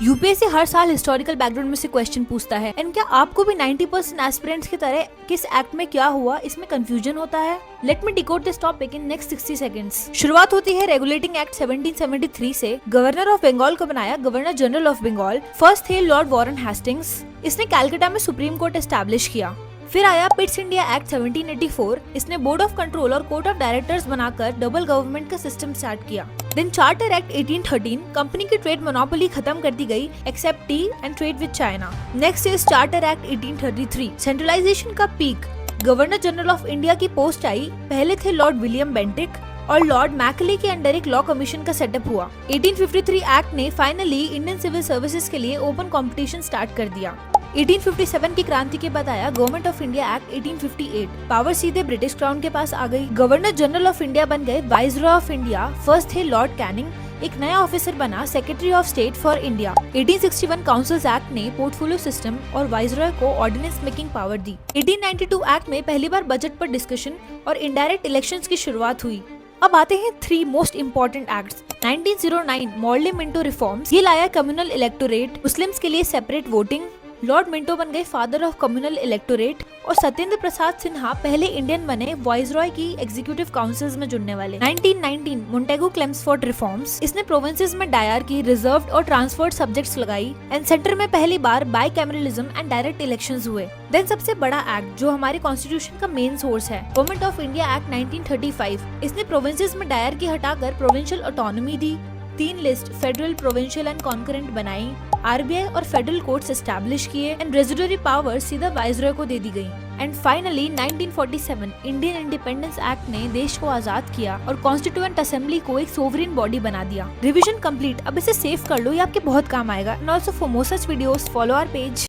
UPSC हर साल historical background में से क्वेश्चन पूछता है एंड क्या आपको भी 90% एस्पिरेंट्स की तरह किस एक्ट में क्या हुआ इसमें कंफ्यूजन होता है? Let me decode this topic in next 60 seconds. शुरुआत होती है रेगुलेटिंग एक्ट 1773 से। गवर्नर ऑफ बंगाल को बनाया governor general of Bengal. First थे लॉर्ड वॉरेन हेस्टिंग्स। इसने कैलकाटा में सुप्रीम कोर्ट एस्टैब्लिश किया। फिर आया पिट्स इंडिया एक्ट 1784। इसने बोर्ड ऑफ कंट्रोल और कोर्ट ऑफ डायरेक्टर्स बनाकर डबल गवर्नमेंट का सिस्टम स्टार्ट किया। Then charter act 1813। कंपनी की ट्रेड मोनोपोली खत्म कर दी गई except tea and trade with China. Next is charter act 1833। Centralisation का peak. Governor general of India की पोस्ट आई। पहले थे लॉर्ड विलियम बेंटिक और लॉर्ड मैकले के अंडर एक लॉ कमीशन का सेटअप हुआ। 1853 एक्ट ने फाइनली इंडियन सिविल सर्विसेज के लिए ओपन कंपटीशन स्टार्ट कर दिया। 1857 की क्रांति के बाद आया government of India act 1858। Power सीधे ब्रिटिश क्राउन के पास आ गई। गवर्नर जनरल ऑफ इंडिया बन गए वाइसरॉय ऑफ इंडिया। फर्स्ट थे लॉर्ड कैनिंग। एक नया ऑफिसर बना secretary of state for India. 1861 councils act ने पोर्टफोलियो सिस्टम और वाइसरॉय को ऑर्डिनेंस मेकिंग पावर दी। 1892 एक्ट में पहली बार बजट पर डिस्कशन और इनडायरेक्ट इलेक्शंस की शुरुआत हुई। अब आते हैं 3 most important acts. 1909 Morley Minto reforms. ये लाया कम्युनल इलेक्टोरेट, मुस्लिम्स के लिए सेपरेट वोटिंग। लॉर्ड मिंटो बन गए फादर ऑफ कम्युनल इलेक्टोरेट और सत्येंद्र प्रसाद सिन्हा पहले इंडियन बने वाइसरॉय की एग्जीक्यूटिव काउंसिल्स में जुड़ने वाले। 1919 मोंटेगो क्लेम्सफोर्ड रिफॉर्म्स। इसने प्रोविंसेस में डायर की रिजर्व्ड और ट्रांसफर्ड सब्जेक्ट्स लगाई एंड सेंटर में पहली बार बाइकैमरलिज्म एंड डायरेक्ट इलेक्शंस हुए। देन सबसे बड़ा एक्ट जो हमारे कॉन्स्टिट्यूशन का मेन सोर्स है, गवर्नमेंट ऑफ इंडिया एक्ट 1935। इसने प्रोविंसेस में डायर की हटाकर provincial autonomy the. 3 list federal, provincial and concurrent बनाई। आरबीआई और फेडरल कोर्ट्स एस्टैब्लिश किए एंड रेजिडरी पावर सीधा वाइसरॉय को दे दी गई। And finally 1947 Indian independence act ने देश को आजाद किया और कॉन्स्टिट्यूएंट असेंबली को एक सोवरेन बॉडी बना दिया। Revision complete. अब इसे सेव कर लो, ये आपके बहुत काम आएगा। And also for more such videos follow our page.